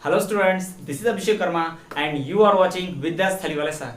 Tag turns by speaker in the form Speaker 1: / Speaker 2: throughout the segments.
Speaker 1: Hello students, this is Abhishek Karma and you are watching Vidya's Thaliwale sir.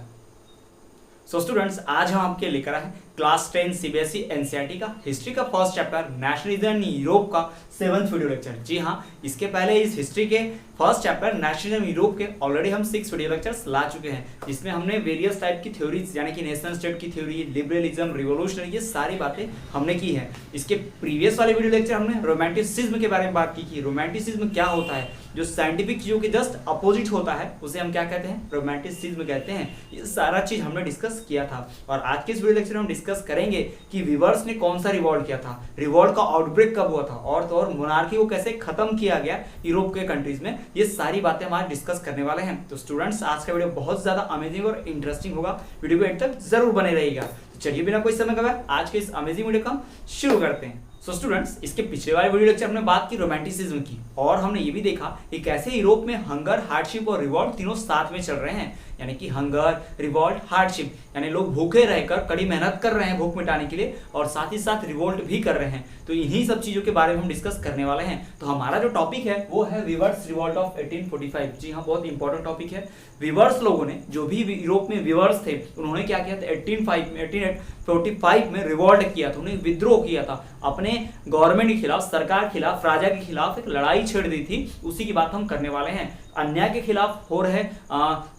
Speaker 1: So students आज हम आपके लेकर आए क्लास 10 सीबीएसई एनसीईआरटी का हिस्ट्री का फर्स्ट चैप्टर नेशनलिज्म यूरोप का 7th वीडियो लेक्चर। जी हाँ, इसके पहले इस हिस्ट्री के फर्स्ट चैप्टर नेशनलिज्म यूरोप के ऑलरेडी हम 6 वीडियो लेक्चर्स ला चुके हैं, जिसमें हमने वेरियस टाइप की थ्योरीज यानी कि नेशन स्टेट की थ्योरी, लिबरलिज्म, रिवोल्यूशनरी, ये सारी बातें हमने की है। इसके प्रीवियस वाले वीडियो लेक्चर हमने रोमांटिसिज्म के बारे में बात की रोमांटिसिज्म क्या होता है, जो साइंटिफिक चीजों के जस्ट अपोजिट होता है उसे हम क्या कहते हैं, रोमांटिसिज्म कहते हैं। ये सारा चीज हमने डिस्कस किया था और आज के इस वीडियो लेक्चर में हम डिस्कस करेंगे कि वीवर्स ने कौन सा रिवॉल्ट किया था, रिवॉल्ट का आउटब्रेक कब हुआ था और तो और मोनार्की को कैसे खत्म किया गया यूरोप के कंट्रीज में। ये सारी बातें हम आज डिस्कस करने वाले हैं। तो स्टूडेंट्स आज का वीडियो बहुत ज्यादा अमेजिंग और इंटरेस्टिंग होगा, वीडियो को एंड तक जरूर बने रहेगा। तो चलिए बिना कोई समय गवाए आज के इस अमेजिंग वीडियो को हम शुरू करते हैं। सो स्टूडेंट्स, इसके पिछले वाले वीडियो लेक्चर हमने बात की रोमांटिसिज्म की और हमने ये भी देखा कि कैसे यूरोप में हंगर, हार्डशिप और रिवॉल्ट तीनों साथ में चल रहे हैं। यानी कि हंगर, रिवॉल्ट, हार्डशिप, यानी लोग भूखे रहकर कड़ी मेहनत कर रहे हैं भूख मिटाने के लिए और साथ ही साथ रिवोल्ट भी कर रहे हैं। तो इन्हीं सब चीजों के बारे में हम डिस्कस करने वाले हैं। तो हमारा जो टॉपिक है वो है वीवर्स रिवॉल्ट ऑफ 1845। जी हाँ, बहुत इंपॉर्टेंट टॉपिक है। वीवर्स लोगों ने, जो भी यूरोप में वीवर्स थे, उन्होंने क्या किया था, 1845 में रिवॉल्ट किया था, उन्हें विद्रोह किया था, अपने गवर्नमेंट के खिलाफ, सरकार के खिलाफ, राजा के खिलाफ एक लड़ाई छेड़ दी थी। उसी की बात हम करने वाले हैं। अन्याय के खिलाफ हो रहे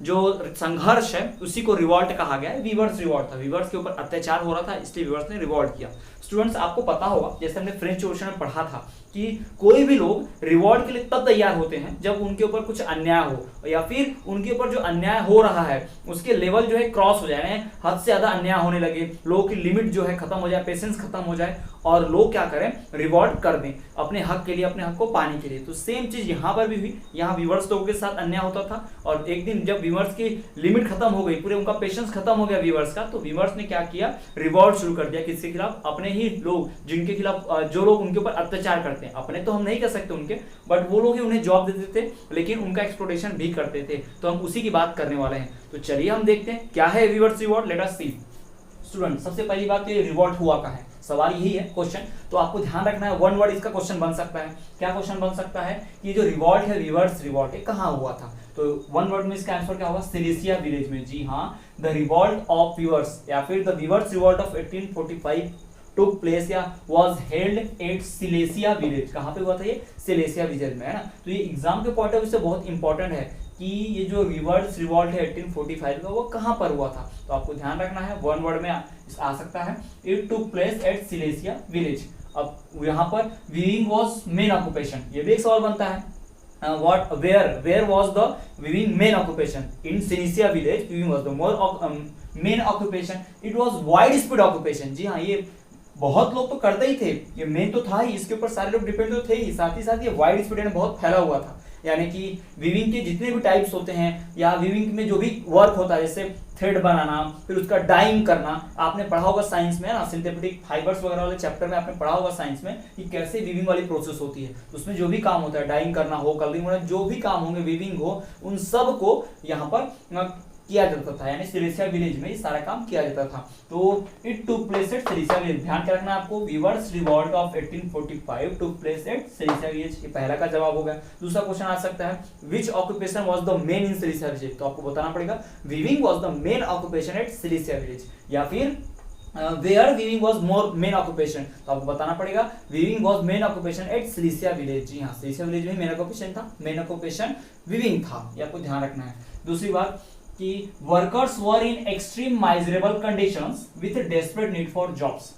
Speaker 1: जो संघर्ष है उसी को रिवॉल्ट कहा गया है। वीवर्स रिवॉल्ट था, वीवर्स के ऊपर अत्याचार हो रहा था, इसलिए वीवर्स ने रिवॉल्ट किया। स्टूडेंट्स, आपको पता होगा, जैसे हमने फ्रेंच रिवॉल्यूशन में पढ़ा था कि कोई भी लोग रिवॉल्ट के लिए तब तैयार होते हैं जब उनके ऊपर कुछ अन्याय हो या फिर उनके ऊपर जो अन्याय हो रहा है उसके लेवल जो है क्रॉस हो जाए, हद से ज्यादा अन्याय होने लगे, लोगों की लिमिट जो है खत्म हो जाए, पेशेंस खत्म हो जाए और लोग क्या करें, रिवॉल्ट कर दें अपने हक के लिए, अपने हक को पाने के लिए। तो सेम चीज यहाँ पर भी हुई। यहाँ वीवर्स लोगों के साथ अन्याय होता था और एक दिन जब वीवर्स की लिमिट खत्म हो गई, पूरे उनका पेशेंस खत्म हो गया वीवर्स का, तो वीवर्स ने क्या किया, रिवॉल्ट शुरू कर दिया। किसके खिलाफ? अपने ही लोग, जिनके खिलाफ जो लोग उनके ऊपर अत्याचार करते हैं। अपने तो हम नहीं कर सकते उनके, बट वो लोग ही उन्हें जॉब देते थे, लेकिन उनका एक्सप्लॉयटेशन भी करते थे। तो हम उसी की बात करने वाले हैं। तो चलिए हम देखते हैं क्या है वीवर्स रिवॉल्ट। लेट अस सी। स्टूडेंट, सबसे पहली बात ये रिवॉल्ट हुआ का है, सवाल यही है क्वेश्चन। तो आपको ध्यान रखना है, वन वर्ड इसका क्वेश्चन बन सकता है। क्या क्वेश्चन बन सकता है कि जो रिवॉल्ट है, वीवर्स रिवॉल्ट है, कहाँ हुआ था? तो वन वर्ड में इसका आंसर क्या होगा? सिलेसिया विलेज में। जी हाँ, द रिवॉल्ट ऑफ वीवर्स या फिर the weavers revolt of 1845 took place या was held at Silesia village. कहाँ पे हुआ था ये? सिलेसिया विलेज में, है ना। तो ये एग्जाम के पॉइंट ऑफ व्यू से बहुत इंपॉर्टेंट है कि ये जो वीवर्स रिवॉल्ट है 1845 का, वो कहाँ पर हुआ था। तो आपको ध्यान रखना है, वन वर्ड में आ सकता है, it took place at Silesia village. अब यहाँ पर वीविंग वाज मेन ऑक्यूपेशन, ये भी एक सवाल बनता है। where was the weaving main occupation? In Silesia village weaving was the more main occupation. It was widespread occupation. जी हाँ, ये बहुत लोग तो करते ही थे, ये मेन तो था ही, इसके ऊपर सारे लोग डिपेंड तो थे ही, साथ ही साथ ये वाइड स्प्रेड में बहुत फैला हुआ था। यानी कि वीविंग के जितने भी टाइप्स होते हैं या वीविंग में जो भी वर्क होता है, जैसे थ्रेड बनाना, फिर उसका डाइंग करना, आपने पढ़ा होगा साइंस में ना, सिंथेटिक फाइबर्स वगैरह वाले चैप्टर में आपने पढ़ा होगा साइंस में कि कैसे वीविंग वाली प्रोसेस होती है। तो उसमें जो भी काम होता है, डाइंग करना हो, कलरिंग हो, जो भी काम होंगे, वीविंग हो, उन सब को यहाँ पर किया जाता था। यानी सिलेसिया विलेज में ये सारा काम किया जाता था। तो it took place at Silesia village. ध्यान क्या रखना आपको, weavers revolt of 1845 took place at Silesia village. ये पहला का जवाब हो गया। दूसरा क्वेश्चन आ सकता है, which occupation was the main in Silesia village. तो आपको बताना पड़ेगा weaving was the main occupation at Silesia village या फिर where weaving was more main occupation. तो आपको बताना पड़ेगा weaving was main occupation at Silesia village. जी हाँ, सिलेसिया विलेज में मेन ऑक्यूपेशन था, मेन ऑक्यूपेशन वीविंग था, ये आपको ध्यान रखना है। दूसरी बात कि workers were in extreme miserable conditions with desperate need for jobs.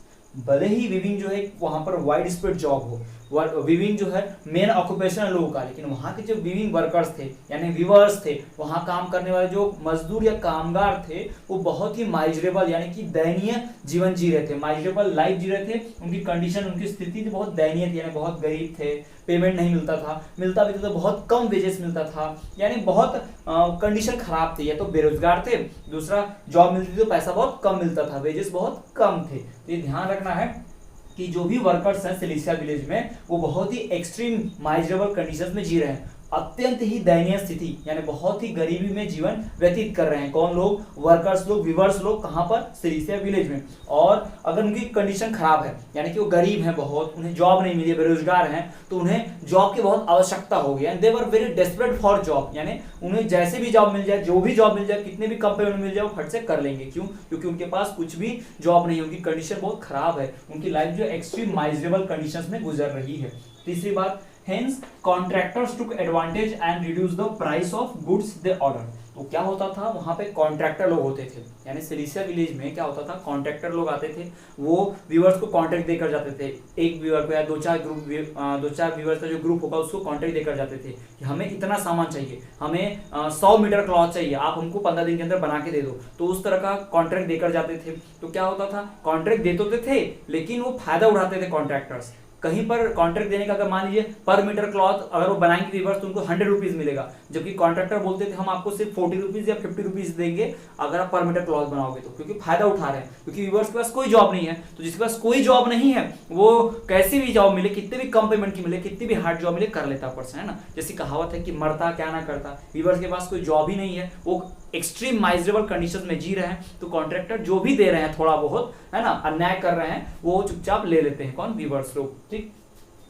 Speaker 1: भले ही वीविंग जो है वहां पर वाइड स्प्रेड जॉब हो, वीविंग जो है मेन ऑक्यूपेशन लोगों का, लेकिन वहां के जो वीविंग वर्कर्स थे यानी वीवर्स थे, वहां काम करने वाले जो मजदूर या कामगार थे, वो बहुत ही माइजरेबल यानी कि दयनीय जीवन जी रहे थे, माइजरेबल लाइफ जी रहे थे। उनकी कंडीशन, उनकी स्थिति बहुत दयनीय थी, यानी बहुत गरीब थे, पेमेंट नहीं मिलता था, मिलता भी था तो बहुत कम वेजेस मिलता था, यानी बहुत कंडीशन खराब थी। या तो बेरोजगार थे, दूसरा जॉब मिलती थी तो पैसा बहुत कम मिलता था, वेजेस बहुत कम थे। तो ये ध्यान रखना है कि जो भी वर्कर्स हैं सिलेसिया विलेज में, वो बहुत ही एक्सट्रीम माइजरेबल कंडीशंस में जी रहे हैं। अत्यंत ही दयनीय स्थिति यानी बहुत ही गरीबी में जीवन व्यतीत कर रहे हैं। कौन लोग? वर्कर्स लोग, वीवर्स लोग। कहां पर? सिलीसिया विलेज में। और अगर उनकी कंडीशन खराब है यानी कि वो गरीब हैं बहुत, उन्हें जॉब नहीं मिली, बेरोजगार हैं, तो उन्हें जॉब की बहुत आवश्यकता होगी and they were very desperate for job, यानी उन्हें जैसे भी जॉब मिल जाए, जो भी जॉब मिल जाए, कितने भी कम पेमेंट मिल जाए, वो फट से कर लेंगे। क्यों? क्योंकि उनके पास कुछ भी जॉब नहीं है, उनकी कंडीशन बहुत खराब है, उनकी लाइफ जो एक्सट्रीम माइजरेबल कंडीशंस में गुजर रही है। तीसरी बात, hence contractors took advantage and reduced the price of goods they ordered। तो क्या होता था वहां पे? कॉन्ट्रैक्टर लोग होते थे, यानी सिलीसिया विलेज में क्या होता था? कॉन्ट्रैक्टर लोग आते थे, वो व्यूअर्स को कॉन्ट्रैक्ट देकर जाते थे। एक व्यूअर को या दो चार व्यूअर्स का जो ग्रुप होगा उसको कॉन्ट्रैक्ट देकर जाते थे कि हमें इतना सामान चाहिए, हमें 100 मीटर क्लॉथ चाहिए, आप हमको 15 दिन के अंदर बना के दे दो। तो उस तरह का कॉन्ट्रैक्ट देकर जाते थे। तो क्या होता था? कॉन्ट्रैक्ट दे तो थे लेकिन वो फायदा उठाते थे कॉन्ट्रैक्टर्स। कहीं पर कॉन्ट्रैक्ट देने का अगर मान लीजिए पर मीटर क्लॉथ अगर वो बनाएंगे वीवर्स तो उनको 100 रुपीज मिलेगा, जबकि कॉन्ट्रैक्टर बोलते थे हम आपको सिर्फ 40 रुपीज या 50 रुपीज देंगे अगर आप पर मीटर क्लॉथ बनाओगे तो, क्योंकि फायदा उठा रहे हैं, क्योंकि वीवर्स के पास कोई जॉब नहीं है। तो जिसके पास कोई जॉब नहीं है वो कैसी भी जॉब मिले, कितने भी कम पेमेंट की मिले, कितनी भी हार्ड जॉब मिले, कर लेता पर्सन, है ना। जैसी कहावत है कि मरता क्या ना करता। वीवर्स के पास कोई जॉब ही नहीं है, वो एक्सट्रीम माइजरेबल कंडीशंस में जी रहे हैं, तो कॉन्ट्रैक्टर जो भी दे रहे हैं थोड़ा बहुत, है ना, अन्याय कर रहे हैं, वो चुपचाप ले लेते हैं। कौन? वीवर्स लोग। ठीक,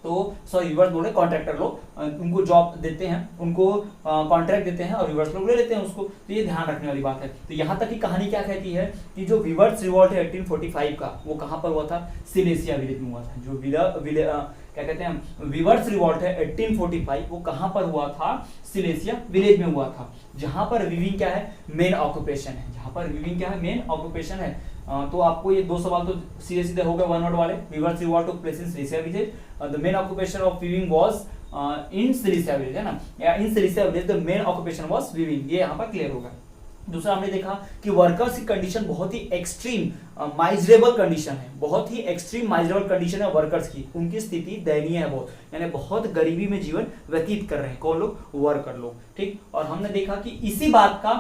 Speaker 1: तो सॉरी वीवर्स बोल रहे, कॉन्ट्रैक्टर लोग उनको जॉब देते हैं, उनको कॉन्ट्रैक्ट देते हैं और वीवर्स लोग ले लेते हैं उसको। तो ये ध्यान रखने वाली बात है। तो यहाँ तक की कहानी क्या कहती है कि जो वीवर्स रिवॉल्ट है 1845 का, वो कहाँ पर हुआ था? सिलेसिया विलेज में हुआ था। जो क्या कहते हैं वीवर्स रिवॉल्ट है 1845, वो कहाँ पर हुआ था? सिलेसिया विलेज में हुआ था, जहां पर वीविंग क्या है? मेन ऑक्यूपेशन है। जहां पर वीविंग क्या है? मेन ऑक्यूपेशन है। तो आपको ये दो सवाल तो सीधे सीधे हो गए वन वर्ड वाले। Weavers revolt took place in Silesia village, the main occupation of weaving was in Silesia village, है ना, या in Silesia village the main occupation was weaving. ये यहाँ पर क्लियर होगा। दूसरा हमने देखा कि वर्कर्स की कंडीशन बहुत ही एक्सट्रीम माइजरेबल कंडीशन है, बहुत ही एक्सट्रीम माइजरेबल कंडीशन है वर्कर्स की। उनकी स्थिति दयनीय है बहुत, यानी बहुत गरीबी में जीवन व्यतीत कर रहे हैं। कौन लोग? वर्कर लोग। ठीक, और हमने देखा कि इसी बात का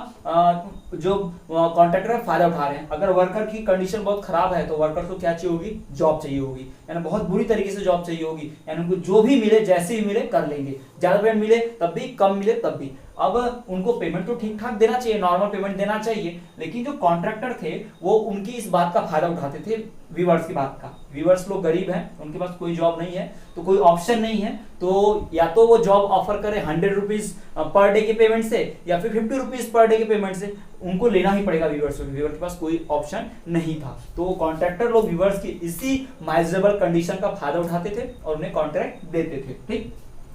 Speaker 1: जो कॉन्ट्रैक्टर फायदा उठा रहे हैं। अगर वर्कर की कंडीशन बहुत खराब है तो वर्कर को क्या चाहिए होगी? जॉब चाहिए होगी, यानी बहुत बुरी तरीके से जॉब चाहिए होगी, यानी उनको जो भी मिले, जैसे भी मिले कर लेंगे। ज्यादा पेमेंट मिले तब भी, कम मिले तब भी। अब उनको पेमेंट तो ठीक ठाक देना चाहिए, नॉर्मल पेमेंट देना चाहिए, लेकिन जो कॉन्ट्रैक्टर थे वो उनकी इस बात का फायदा उठाते थे, वीवर्स की बात का। वीवर्स लोग गरीब हैं, उनके पास कोई जॉब नहीं है, तो कोई ऑप्शन नहीं है, तो या तो वो जॉब ऑफर करे 100 रुपीज पर डे के पेमेंट से या फिर 50 रुपीज पर डे के पेमेंट से, उनको लेना ही पड़ेगा वीवर्स को। वीवर के पास कोई ऑप्शन नहीं था, तो कॉन्ट्रैक्टर लोग वीवर्स की इसी माइजरेबल कंडीशन का फायदा उठाते थे और उन्हें कॉन्ट्रैक्ट देते थे। ठीक,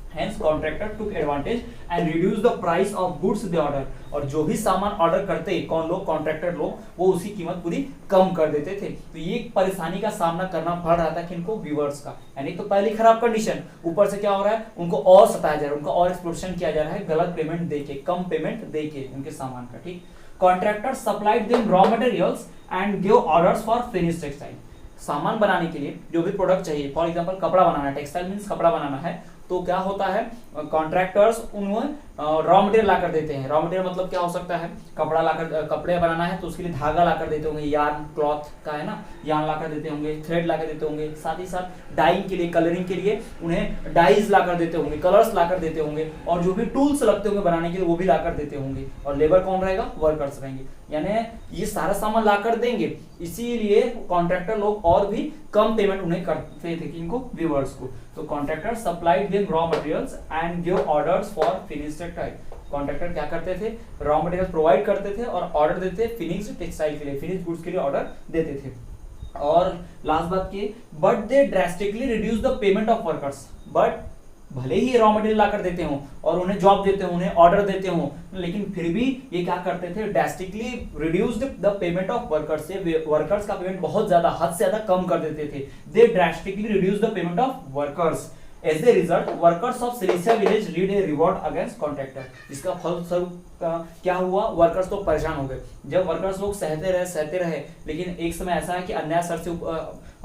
Speaker 1: Hence contractor took advantage and reduced the price of goods they order। और जो भी सामान ऑर्डर करते कौन लोग? कॉन्ट्रैक्टर लोग, वो उसकी कीमत पूरी कम कर देते थे। तो ये परेशानी का सामना करना पड़ रहा था किनको? व्यूअर्स का। यानी तो पहली खराब कंडीशन, ऊपर से क्या हो रहा है? उनको और सताया जा रहा है, उनका और एक्सप्लॉइटेशन किया जा रहा है, गलत पेमेंट देके, कम पेमेंट देके उनके सामान का। ठीक, contractor supplied them raw materials and give orders for finished textile. सामान बनाने के लिए जो भी प्रोडक्ट चाहिए, फॉर एग्जांपल कपड़ा बनाना है, टेक्सटाइल मींस कपड़ा बनाना है, तो क्या होता है? कॉन्ट्रैक्टर्स उन्हें रॉ मटेरियल लाकर देते हैं। रॉ मटेरियल मतलब क्या हो सकता है? कपड़ा लाकर, कपड़े बनाना है तो उसके लिए धागा लाकर देते होंगे, यार्न क्लॉथ का, है ना, यार्न लाकर देते होंगे, थ्रेड लाकर देते होंगे, साथ ही साथ डाइंग के लिए, कलरिंग के लिए उन्हें डाइज लाकर देते होंगे, कलर्स लाकर देते होंगे, और जो भी टूल्स लगते होंगे बनाने के लिए वो भी लाकर देते होंगे। और लेबर कौन रहेगा? वर्कर्स रहेंगे, यानी ये सारा सामान लाकर देंगे। इसीलिए कॉन्ट्रैक्टर लोग और भी कम पेमेंट उन्हें करते थे, किनको? व्यूअर्स को। तो contractor supplied them raw materials and give orders for finished textile. Contractor क्या करते थे? रॉ मटेरियल प्रोवाइड करते थे और ऑर्डर देते फिनिश्ड टेक्सटाइल के लिए, फिनिश्ड गुड्स के लिए ऑर्डर देते थे। और लास्ट बात की, but they drastically reduce the payment of workers. But भले ही रॉ मटेरियल लाकर देते हो और उन्हें जॉब देते हो, उन्हें ऑर्डर देते हो, लेकिन फिर भी ये क्या करते थे? Drastically reduced the payment of workers. से वर्कर्स का पेमेंट बहुत ज्यादा, हद से ज्यादा कम कर देते थे। They drastically reduce the payment of workers. As a result, workers of Silesia village lead a revolt against contractor। इसका फलस्वरूप क्या हुआ? वर्कर्स तो परेशान हो गए। जब वर्कर्स लोग सहते रहे, लेकिन एक समय ऐसा है कि अन्याय सर से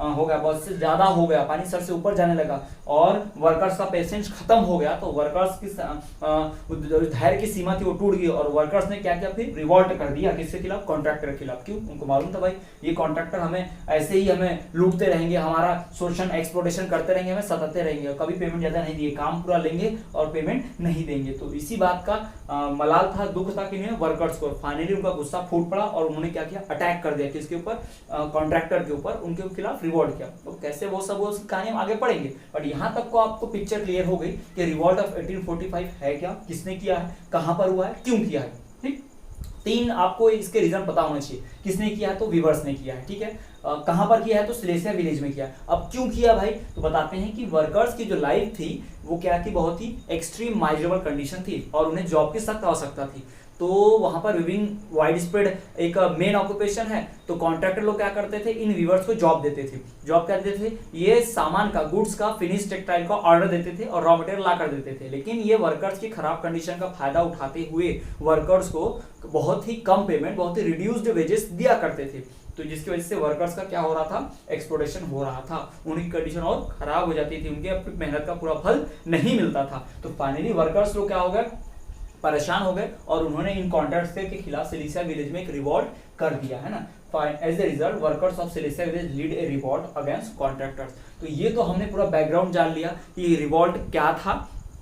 Speaker 1: हो गया, बहुत से ज्यादा हो गया, पानी सर से ऊपर जाने लगा और वर्कर्स का पेशेंस खत्म हो गया, तो वर्कर्स की धैर्य की सीमा थी वो टूट गई और वर्कर्स ने क्या किया, फिर रिवॉल्ट कर दिया। किसके खिलाफ? कॉन्ट्रैक्टर के खिलाफ। क्यों? उनको मालूम था भाई ये कॉन्ट्रैक्टर हमें ऐसे ही हमें लूटते रहेंगे, हमारा शोषण एक्सप्लॉइटेशन करते रहेंगे, हमें सताते रहेंगे, कभी पेमेंट ज्यादा नहीं दिए, काम पूरा लेंगे और पेमेंट नहीं देंगे। तो इसी बात का मलाल था, दुख था कि वर्कर्स को। फाइनली उनका गुस्सा फूट पड़ा और उन्होंने क्या किया, अटैक कर दिया किसके ऊपर? कॉन्ट्रैक्टर के ऊपर, उनके खिलाफ रिवॉल्ट किया। तो कैसे वो सब उसकी कहानी हम आगे पढ़ेंगे, बट यहाँ तक को आपको पिक्चर क्लियर हो गई कि रिवॉल्ट ऑफ 1845 है क्या, किसने किया है, कहां पर हुआ है, क्यों किया है। ठीक, 3 आपको इसके रीजन पता होने चाहिए। किसने किया है? तो वीवर्स ने किया है। ठीक है, कहां पर किया है? तो सिलेसिया विलेज में किया है। अब क्यों किया भाई? तो बताते हैं कि वर्कर्स की जो लाइफ थी वो क्या थी, बहुत ही एक्सट्रीम माइजरेबल कंडीशन थी और उन्हें जॉब की सख्त आवश्यकता थी। तो वहां पर विविंग वाइड स्प्रेड एक मेन ऑक्यूपेशन है। तो कॉन्ट्रैक्टर लोग क्या करते थे, इन वीवर्स को जॉब देते थे। जॉब क्या देते थे? ये सामान का, गुड्स का, फिनिश टेक्सटाइल का ऑर्डर देते थे और रॉ मटेरियल ला कर देते थे। लेकिन ये वर्कर्स की खराब कंडीशन का फायदा उठाते हुए वर्कर्स को बहुत ही कम पेमेंट, बहुत ही रिड्यूस्ड वेजेस दिया करते थे। तो जिसकी वजह से वर्कर्स का क्या हो रहा था, एक्सप्लॉइटेशन हो रहा था, उनकी कंडीशन और खराब हो जाती थी, उनके अपनी मेहनत का पूरा फल नहीं मिलता था। तो फाइनली वर्कर्स लोग क्या हो गए, परेशान हो गए और उन्होंने इन कॉन्ट्रैक्टर्स के खिलाफ सिलेसिया विलेज में एक रिवॉल्ट कर दिया है ना। As a result workers of Silesia village lead a revolt against contractors. तो ये तो हमने पूरा बैकग्राउंड जान लिया कि रिवॉल्ट क्या था,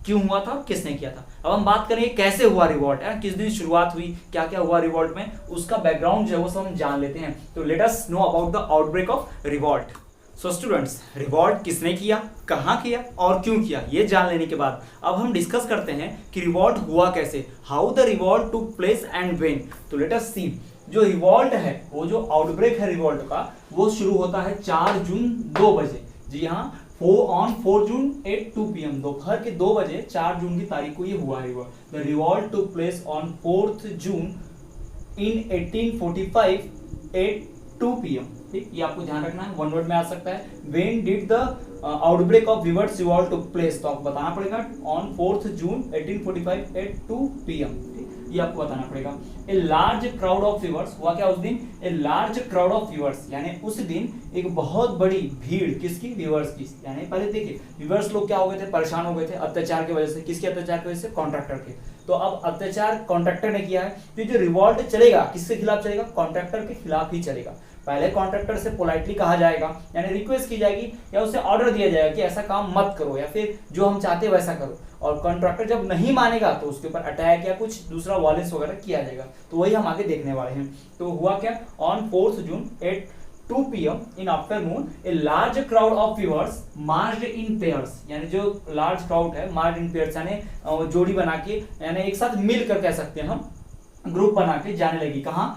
Speaker 1: क्यों हुआ था, किसने किया था। अब हम बात करेंगे कैसे हुआ रिवॉल्ट, है किस दिन शुरुआत हुई, क्या क्या हुआ रिवॉल्ट में, उसका बैकग्राउंड जो है वो सब हम जान लेते हैं। तो let us know about the outbreak of revolt. So students, revolt किसने किया, कहां किया और क्यों किया, ये जान लेने के बाद अब हम डिस्कस करते हैं कि रिवॉल्ट हुआ कैसे, how the revolt took place and when. तो लेट अस सी, जो रिवॉल्ट है, वो जो आउटब्रेक है रिवॉल्ट का, वो शुरू होता है 4 जून 2 बजे। जी हाँ, 4 जून एट 2 PM, दोपहर के 2 बजे 4 जून की तारीख को ये हुआ revolt. The revolt took place on 4 June in 1845 at 2 PM। ठीक, ये आपको ध्यान रखना है, वन वर्ड में आ सकता है। When did the outbreak of viewers revolt took place, तो आपको बताना पड़ेगा ऑन 4 जून 1845 एट 2 PM। ये आपको बताना पड़ेगा। A large crowd of viewers, हुआ क्या उस दिन, a large crowd of viewers, यानी उस दिन एक बहुत बड़ी भीड़, किसकी, वीवर्स की। यानी पहले देखिए वीवर्स लोग क्या हो गए थे, परेशान हो गए थे अत्याचार की वजह से। किसके अत्याचार की वजह से? कॉन्ट्रैक्टर के। तो अब अत्याचार कॉन्ट्रैक्टर ने किया है, तो जो रिवॉल्ट चलेगा किसके खिलाफ चलेगा? कॉन्ट्रैक्टर के खिलाफ ही चलेगा। पहले कॉन्ट्रैक्टर से पोलाइटली कहा जाएगा, यानी रिक्वेस्ट की जाएगी या उसे ऑर्डर दिया जाएगा कि ऐसा काम मत करो या फिर जो हम चाहते हैं वैसा करो। और कॉन्ट्रैक्टर जब नहीं मानेगा तो उसके ऊपर अटैक या कुछ दूसरा वायलेंस वगैरह किया जाएगा। तो वही हम आगे देखने वाले हैं। तो हुआ क्या, on 4 June at 2 PM in afternoon, a large crowd of viewers marched in pairs, यानी जो लार्ज क्राउड है marched in pairs, यानी जोड़ी बना के, यानी एक साथ मिलकर कह सकते हैं हम, ग्रुप बना के जाने लगी। कहाँ?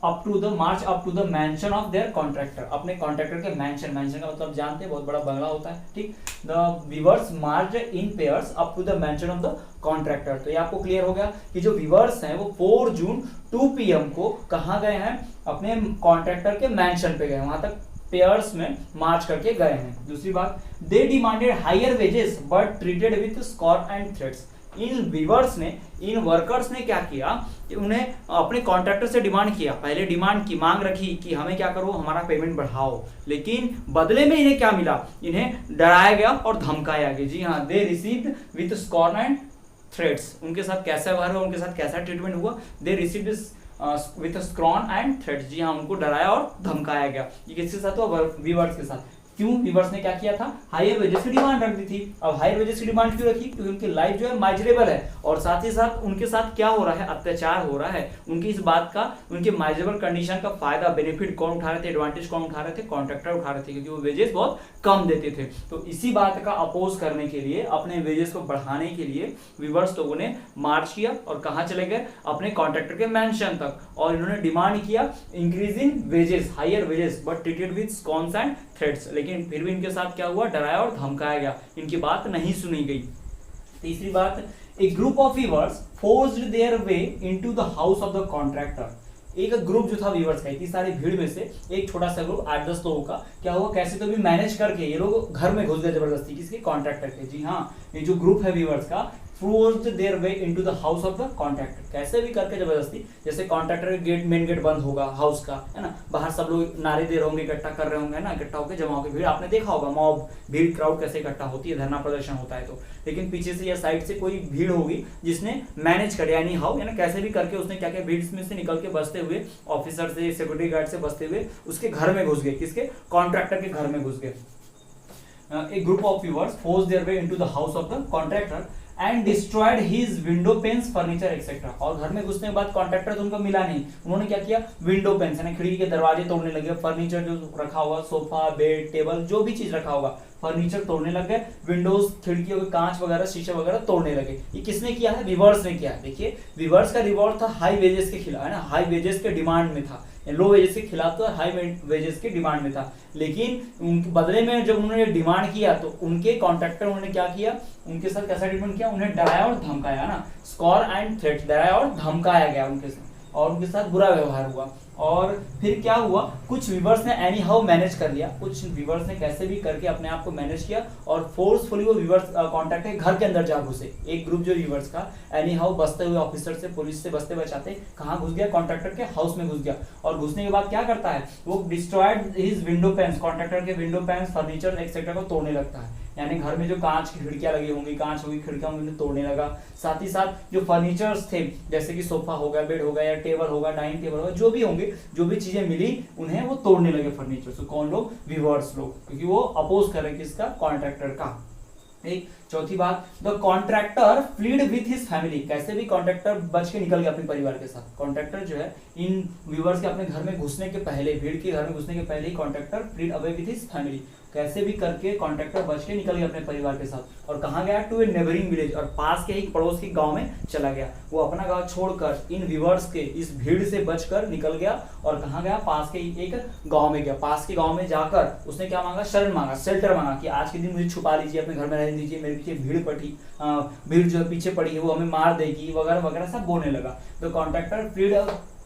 Speaker 1: Up to the march up to the mansion of their contractor, अपने कॉन्ट्रैक्टर के मैंशन, मैंशन का मतलब जानते हैं, बहुत बड़ा बंगला होता है। ठीक, the weavers march in pairs up to the mansion of the contractor. तो ये आपको क्लियर हो गया कि जो वीवर्स हैं वो 4 जून 2 PM को कहाँ गए हैं, अपने कॉन्ट्रैक्टर के मैंशन पे गए, वहां तक पेयर्स में मार्च करके गए हैं। दूसरी बात, they demanded higher wages but treated with scorn and threats. इन वीवर्स ने, इन वर्कर्स ने क्या किया कि उन्हें अपने कॉन्ट्रैक्टर से डिमांड किया, पहले डिमांड की, मांग रखी कि हमें क्या करो, हमारा पेमेंट बढ़ाओ। लेकिन बदले में इन्हें क्या मिला, इन्हें डराया गया और धमकाया गया। जी हाँ, दे received with scorn and threats. उनके साथ कैसा व्यवहार हुआ, उनके साथ कैसा ट्रीटमेंट हुआ, they received with scorn and threats. जी हाँ, उनको डराया और धमकाया गया। ये किसके साथ हुआ, वीवर्स के साथ। क्यों? वीवर्स ने क्या किया था, हायर वेजेस की डिमांड रख दी थी। अब हायर वेजेस की डिमांड क्यों रखी, क्योंकि उनकी लाइफ जो है माइजरेबल है और साथ ही साथ उनके साथ क्या हो रहा है, अत्याचार हो रहा है। उनकी इस बात का, उनके माइजरेबल कंडीशन का फायदा, बेनिफिट कौन उठा रहे थे, एडवांटेज कौन उठा रहे थे, कॉन्ट्रैक्टर उठा रहे थे, क्योंकि वो वेजेस बहुत कम देते थे। तो इसी बात का अपोज करने के लिए, अपने वेजेस को बढ़ाने के लिए वीवर्स लोगों ने मार्च किया और कहां चले गए, अपने कॉन्ट्रैक्टर के मैंशन तक, और इन्होंने डिमांड किया increase in wages, higher wages, but treated with scorns and threats. लेकिन फिर भी इनके साथ क्या हुआ, डराया और धमकाया गया, इनकी बात नहीं सुनी गई। तीसरी बात, a group of weavers forced their way into the house of the contractor. एक ग्रुप जो था वीवर्स का, इतनी सारी भीड़ में से एक छोटा सा ग्रुप 8-10 लोगों का क्या हुआ, कैसे तो भी मैनेज करके ये लोग घर में घुस गए जबरदस्ती, किसके, कॉन्ट्रैक्टर के। जी हाँ, ये जो ग्रुप है वीवर्स का forced their way into the house of the contractor, कैसे भी करके जबरदस्ती, जैसे कॉन्ट्रैक्टर का गेट, मेन गेट बंद होगा हाउस का, है ना, बाहर सब लोग नारे दे रहे होंगे, इकट्ठा कर रहे होंगे ना, इकट्ठा होकर जमा होकर, भीड़ आपने देखा होगा, मॉब भीड़ क्राउड कैसे इकट्ठा होती है, धरना प्रदर्शन होता है तो, लेकिन पीछे से या साइड से कोई भीड़ होगी जिसने मैनेज कर, यानी हाउ, यानी कैसे भी करके उसने क्या किया, भीड़ में से निकल के बचते हुए, ऑफिसर से, सिक्योरिटी गार्ड से बचते हुए उसके घर में घुस गए, किसके, कॉन्ट्रैक्टर के घर में घुस गए। A group of viewers forced their way into the house of the contractor and destroyed his window panes, furniture etc. और घर में घुसने के बाद कॉन्ट्रैक्टर तो उनको मिला नहीं, उन्होंने क्या किया, विंडो पेन्स यानी खिड़की के दरवाजे तोड़ने लगे, फर्नीचर जो रखा हुआ, सोफा, बेड, टेबल, जो भी चीज रखा होगा, फर्नीचर तोड़ने लग गए, विंडोज, खिड़कियों के कांच वगैरह, शीशे वगैरह तोड़ने लगे। ये किसने किया है, वीवर्स ने किया है। देखिए वीवर्स का रिवॉर्ड था हाई वेजेस के खिलाफ, है ना, हाई वेजेस के डिमांड में था, लो वेजेस के खिलाफ तो हाई वेजेस के डिमांड में था, लेकिन उनके बदले में जब उन्होंने डिमांड किया तो उनके कॉन्ट्रैक्टर उन्होंने क्या किया, उनके साथ कैसा ट्रीटमेंट किया, उन्हें डराया और धमकाया ना, स्कॉर एंड थ्रेट, डराया और धमकाया गया उनके साथ, और उनके साथ बुरा व्यवहार हुआ। और फिर क्या हुआ, कुछ व्यूवर्स ने एनी हाउ मैनेज कर लिया, कुछ व्यूवर्स ने कैसे भी करके अपने आप को मैनेज किया और फोर्सफुली वो व्यूवर्स कॉन्ट्रैक्ट के घर के अंदर जा घुसे। एक ग्रुप जो व्यूवर्स का एनी हाउ बचते हुए ऑफिसर से, पुलिस से बचते बचाते कहाँ घुस गया, कॉन्ट्रैक्टर के हाउस में घुस गया, और घुसने के बाद क्या करता है, वो destroyed his window pans, contractor के विंडो पैन्स, फर्नीचर एक्सेट्रा को तोड़ने लगता है, यानी घर में जो कांच की खिड़कियां लगी होंगी, कांच होगी, खिड़कियां होंगी, तोड़ने लगा। साथ ही साथ जो फर्नीचर्स थे, जैसे कि सोफा होगा, बेड होगा, या टेबल होगा, डाइनिंग टेबल होगा, जो भी होंगे, जो भी चीजें मिली उन्हें वो तोड़ने लगे फर्नीचर। तो कौन लोग, व्यूअर्स लोग, क्योंकि वो अपोज कर रहे हैं किसका, कॉन्ट्रैक्टर का। एक चौथी बात, the contractor fled with his family, कैसे भी कॉन्ट्रैक्टर बच के निकल गया अपने परिवार के साथ। कॉन्ट्रैक्टर जो है इन व्यूअर्स के अपने घर में घुसने के पहले, भीड़ के घर में घुसने के पहले ही contractor fled away with his family, कैसे भी करके कॉन्ट्रैक्टर बच के निकल गया अपने परिवार के साथ, और कहाँ गया, टू ए नेबरिंग विलेज, और पास के ही पड़ोस के गांव में चला गया। वो अपना गांव छोड़कर इन व्यूअर्स के इस भीड़ से बचकर निकल गया और कहाँ गया, पास के ही एक गांव में गया। पास के गांव में जाकर उसने क्या मांगा, शरण मांगा, शेल्टर मांगा कि आज के दिन मुझे छुपा लीजिए, अपने घर में रहने दीजिए, मेरे पीछे भीड़ जो पीछे पड़ी है वो हमें मार देगी वगैरह वगैरह सब बोलने लगा। तो contractor fled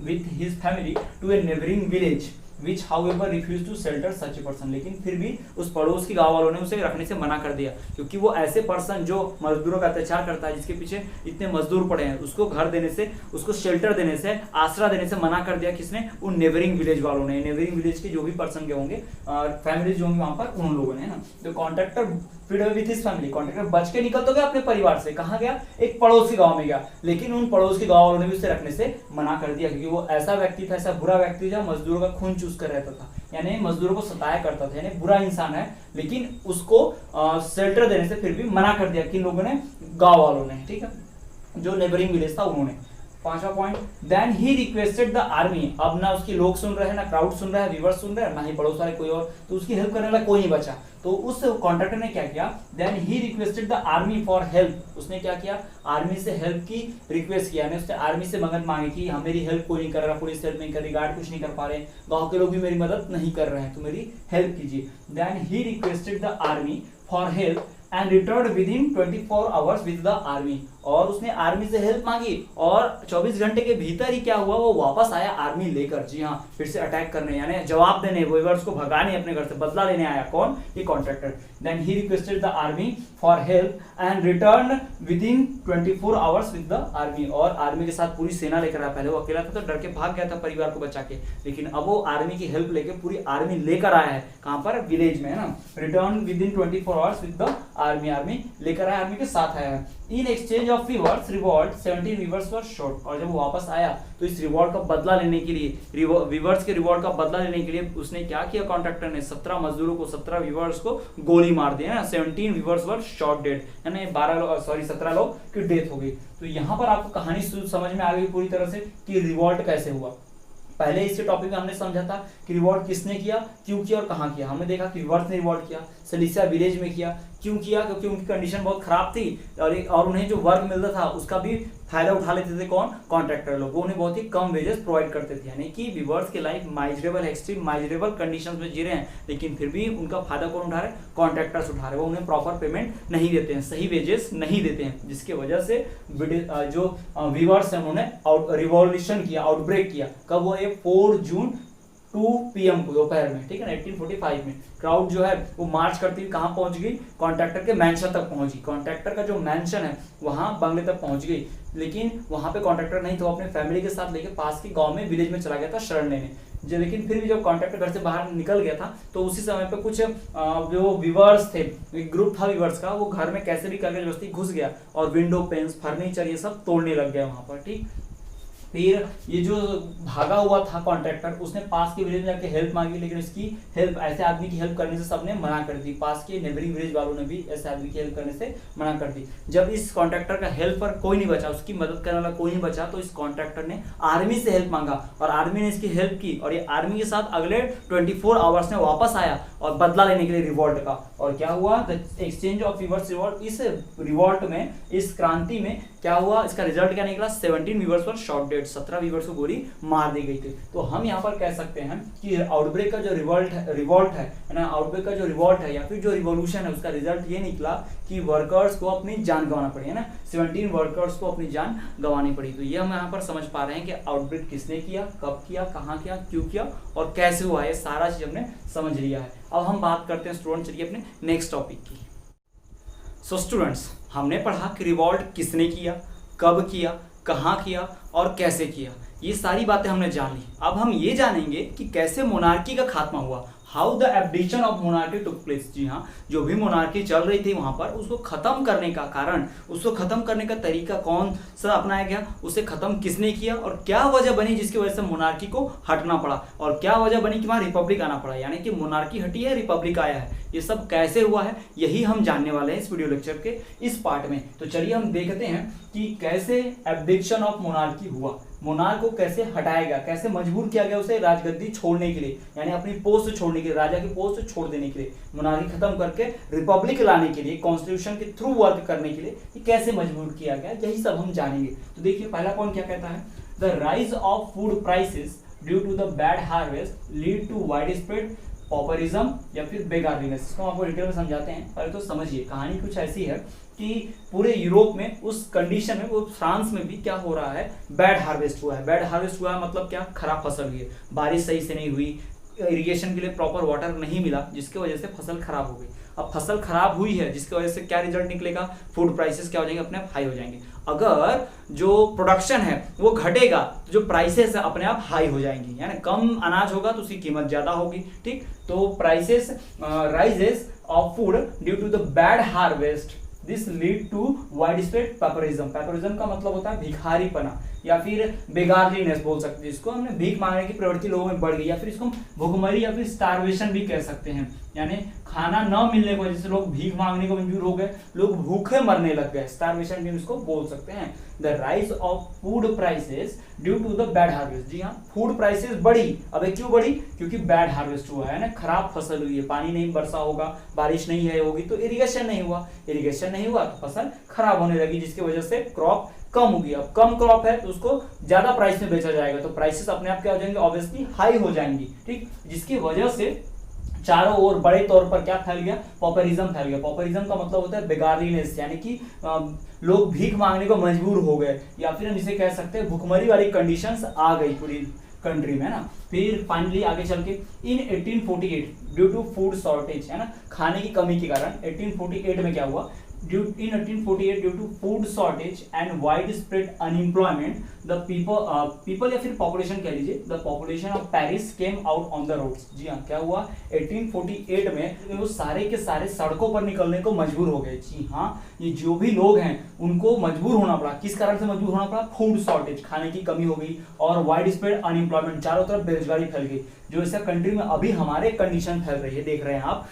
Speaker 1: with his family to a neighbouring village which however refused to shelter such a person, लेकिन फिर भी उस पड़ोस के गांव वालों ने उसे रखने से मना कर दिया, क्योंकि वो ऐसे पर्सन जो मजदूरों का अत्याचार करता है, जिसके पीछे इतने मजदूर पड़े हैं, उसको घर देने से, उसको शेल्टर देने से, आसरा देने से मना कर दिया। किसने, उन नेबरिंग विलेज वालों ने, नेबरिंग विलेज के जो भी पर्सन के होंगे, फैमिली जो होंगे वहां पर, उन लोगों ने, है ना। तो contractor fled away with his family, contractor बच के निकल तो गया अपने परिवार से, कहाँ गया, एक पड़ोस के गांव में गया, लेकिन उन पड़ोस के गांव वालों ने भी उसे रखने से मना कर दिया, क्योंकि वो ऐसा व्यक्ति था, ऐसा बुरा व्यक्ति था, मजदूरों का खून चूस कर रहता था, यानी मजदूरों को सताया करता था, यानी बुरा इंसान है, लेकिन उसको शेल्टर देने से फिर भी मना कर दिया, किन लोगों ने, गांव वालों ने, ठीक है, जो नेबरिंग विलेज था उन्होंने। पांचवा point, then he requested the army, अब ना उसके लोग सुन रहे हैं, ना क्राउड सुन रहा है, व्यूअर्स सुन रहे हैं, ना ही पड़ोस वाले कोई और, तो उसकी हेल्प करने वाला कोई नहीं बचा। तो उस कॉन्ट्रैक्टर ने क्या किया, then he requested the army for help, उसने क्या किया, आर्मी से हेल्प की रिक्वेस्ट किया, उसने आर्मी से मदद मांगी कि हम, मेरी हेल्प कोई नहीं कर रहा, पुलिस हेल्प नहीं कर रही, गार्ड कुछ नहीं कर पा रहे, गांव के लोग भी मेरी मदद नहीं कर रहे हैं, तो मेरी हेल्प कीजिए। Then he requested the army for help and return within 24 hours with the army, और उसने आर्मी से हेल्प मांगी और 24 घंटे के भीतर ही क्या हुआ, वो वापस आया आर्मी लेकर, जी हाँ, फिर से अटैक करने, यानी जवाब देने, व्यूअर्स को भगाने, अपने घर से बदला लेने आया। कौन, ये contractor. Then he requested the army for help and return within 24 hours with the army, और आर्मी के साथ पूरी सेना लेकर आया। पहले वो अकेला था तो डर के भाग गया था परिवार को बचा के, लेकिन अब वो आर्मी की हेल्प लेके पूरी आर्मी लेकर आया है, कहां पर, विलेज में, है ना। Return within 24 hours with the army, army लेकर आया, आर्मी के साथ आया है। In exchange of rewards, reward 17 weavers were shot, और जब वो वापस आया तो इस रिवॉर्ड का बदला लेने के लिए, वीवर्स के रिवॉर्ड का बदला लेने के लिए उसने क्या किया, कॉन्ट्रैक्टर ने 17 मजदूरों को, 17 वीवर्स को गोली मार दी, है ना। 17 वीवर्स वर शॉट डेड, यानी 17 लोग की डेथ हो गई। तो यहाँ पर आपको कहानी समझ में आ गई पूरी तरह से कि रिवॉल्ट कैसे हुआ। पहले इसके टॉपिक में हमने समझा था कि रिवॉल्ट किसने किया, क्यों किया और कहाँ किया। हमने देखा कि व्यूअर्स ने रिवॉल्ट किया, सिलिसिया विलेज में किया। क्यों किया, क्योंकि उनकी कंडीशन बहुत खराब थी और उन्हें जो वर्क मिलता था उसका भी फायदा उठा लेते थे। कौन, कॉन्ट्रैक्टर लोग, वो उन्हें बहुत ही कम वेजेस प्रोवाइड करते थे। यानी कि व्यूअर्स की life miserable, extreme miserable conditions में जी रहे हैं, लेकिन फिर भी उनका फायदा कौन उठा रहे हैं, कॉन्ट्रैक्टर्स उठा रहे हैं। वो उन्हें प्रॉपर पेमेंट नहीं देते हैं, सही वेजेस नहीं देते हैं, जिसकी वजह से जो व्यूअर्स हैं उन्होंने रिवॉल्यूशन किया, आउटब्रेक किया। कब हुआ ये, 4 जून 2 PM को दोपहर में, ठीक है ना, 1845 में क्राउड जो है वो मार्च करती हुई कहाँ पहुंच गई, कॉन्ट्रैक्टर के मैंशन तक पहुंची। कॉन्ट्रैक्टर का जो मैंशन है वहां बंगले तक पहुंच गई, लेकिन वहां पे कॉन्ट्रैक्टर नहीं था, अपने फैमिली के साथ लेके पास के गांव में, विलेज में चला गया था शरण लेने। जो लेकिन फिर भी जब कॉन्ट्रैक्टर घर से बाहर निकल गया था तो उसी समय पे कुछ जो वीवर्स थे, एक ग्रुप था वीवर्स का, वो घर में कैसे भी करके जबरदस्ती घुस गया और विंडो पेन्स, फर्नीचर ये सब तोड़ने लग गया वहां पर, ठीक। फिर ये जो भागा हुआ था कॉन्ट्रैक्टर, उसने पास के विलेज में जाके हेल्प मांगी, लेकिन उसकी हेल्प, ऐसे आदमी की हेल्प करने से सबने मना कर दी। पास के नेबरिंग विलेज वालों ने भी ऐसे आदमी की हेल्प करने से मना कर दी। जब इस कॉन्ट्रैक्टर का हेल्पर कोई नहीं बचा, उसकी मदद करने वाला कोई नहीं बचा, तो इस कॉन्ट्रैक्टर ने आर्मी से हेल्प मांगा और आर्मी ने इसकी हेल्प की, और ये आर्मी के साथ अगले 24 आवर्स में वापस आया और बदला लेने के लिए रिवॉल्ट का। और क्या हुआ, the exchange of viewers revolt. इस रिवॉल्ट में, इस क्रांति में क्या हुआ, इसका रिजल्ट क्या निकला, 17 वीवर्स पर शॉट डेड, 17 वीवर्स को गोली मार दी गई थी। तो हम यहाँ पर कह सकते हैं कि आउटब्रेक का जो रिवॉल्ट है ना, आउटब्रेक का जो रिवॉल्ट है या फिर जो रिवॉल्यूशन है, उसका रिजल्ट ये निकला कि वर्कर्स को अपनी जान गंवाना पड़ी, है ना, 17 वर्कर्स को अपनी जान गंवानी पड़ी। तो ये हम यहाँ पर समझ पा रहे हैं कि आउटब्रेक किसने किया, कब किया, कहाँ किया, क्यों किया और कैसे हुआ, ये सारा चीज हमने समझ लिया है। अब हम बात करते हैं स्टूडेंट, चलिए अपने नेक्स्ट टॉपिक की। सो स्टूडेंट्स, हमने पढ़ा कि रिवॉल्ट किसने किया, कब किया, कहाँ किया और कैसे किया, ये सारी बातें हमने जान ली। अब हम ये जानेंगे कि कैसे मोनार्की का खात्मा हुआ, how the abolition of monarchy took place. जी हाँ, जो भी मोनार्की चल रही थी वहां पर, उसको खत्म करने का कारण, उसको खत्म करने का तरीका कौन सा अपनाया गया, उसे खत्म किसने किया और क्या वजह बनी जिसकी वजह से मोनार्की को हटना पड़ा, और क्या वजह बनी कि वहां रिपब्लिक आना पड़ा, यानी कि मोनार्की हटी है, रिपब्लिक आया है। ये सब कैसे हुआ है, यही हम जानने वाले हैं इस वीडियो लेक्चर के इस पार्ट में। तो चलिए हम देखते हैं कि कैसे एब्डिक्शन ऑफ मोनार्की हुआ, मोनार्क को कैसे हटाया गया, कैसे मजबूर किया गया उसे राजगद्दी छोड़ने के लिए, यानी अपनी पोस्ट छोड़ने के लिए, राजा की पोस्ट छोड़ देने के लिए, मोनार्की खत्म करके रिपब्लिक लाने के लिए, कॉन्स्टिट्यूशन के थ्रू वर्क करने के लिए ये कैसे मजबूर किया गया, यही सब हम जानेंगे। तो देखिए पहला पॉइंट क्या कहता है, the rise of food prices due to the bad harvest lead to widespread pauperism या फिर बेगारलीनेस। इसको आपको डिटेल में समझाते हैं, पहले तो समझिए। कहानी कुछ ऐसी है कि पूरे यूरोप में उस कंडीशन में, वो फ्रांस में भी क्या हो रहा है, बैड हार्वेस्ट हुआ है। बैड हार्वेस्ट हुआ है मतलब क्या, खराब फसल हुई है, बारिश सही से नहीं हुई, इरिगेशन के लिए प्रॉपर वाटर नहीं मिला, जिसकी वजह से फसल खराब हो गई। अब फसल खराब हुई है जिसकी वजह से क्या रिजल्ट निकलेगा, फूड प्राइसेस क्या हो जाएंगे, अपने आप हाई हो जाएंगे। अगर जो प्रोडक्शन है वो घटेगा तो जो प्राइसेस है अपने आप हाई हो जाएंगी, यानी कम अनाज होगा तो उसकी कीमत ज्यादा होगी, ठीक। तो prices rises of food due to the bad harvest, this lead to widespread pauperism. Pauperism का मतलब होता है भिखारीपना या फिर बेगारलीनेस बोल सकते हैं, इसको हमने भीख मांगने की प्रवृत्ति लोगों में बढ़ गई, या फिर इसको भुखमरी या फिर स्टारवेशन भी कह सकते हैं, यानी खाना न मिलने की वजह से लोग भीख मांगने को मंजूर हो गए, लोग भूखे मरने लग गए, स्टारवेशन भी इसको बोल सकते हैं। The rise of food prices due to the bad harvest. जी हाँ, फूड प्राइसेस बढ़ी। अब क्यों बढ़ी, क्योंकि बैड हार्वेस्ट हुआ है ना, खराब फसल हुई है, पानी नहीं बरसा होगा, बारिश नहीं है होगी, तो इरिगेशन नहीं हुआ, इरिगेशन नहीं हुआ तो फसल खराब होने लगी, जिसकी वजह से क्रॉप कम होगी। अब कम क्रॉप है तो उसको ज्यादा प्राइस में बेचा जाएगा, तो प्राइसेस अपने आप क्या हो जाएंगे, ऑब्वियसली हाई हो जाएंगी, ठीक। जिसकी वजह से चारों ओर बड़े तौर पर क्या फैल गया, पॉपरिज्म फैल गया। पॉपरिज्म का मतलब होता है बेगारलीनेस, यानी कि लोग भीख मांगने को मजबूर हो गए, या फिर हम इसे कह सकते हैं भुखमरी वाली कंडीशंस आ गई पूरी कंट्री में, है ना। फिर फाइनली आगे चल के इन 1848 ड्यू टू फूड शॉर्टेज, है ना, खाने की कमी के कारण 1848 में क्या हुआ, in 1848 due to food shortage and widespread unemployment the people या फिर population कह लीजिए, the population of Paris came out on the roads। जी हाँ, क्या हुआ 1848 में वो सारे के सारे सड़कों पर निकलने को मजबूर हो गए। जी हाँ, ये जो भी लोग हैं उनको मजबूर होना पड़ा। किस कारण से मजबूर होना पड़ा, फूड शॉर्टेज, खाने की कमी हो गई, और वाइड स्प्रेड अनएम्प्लॉयमेंट, चारों तरफ बेरोजगारी फैल गई। जो इस कंट्री में अभी हमारे कंडीशन फैल रही है, देख रहे हैं आप,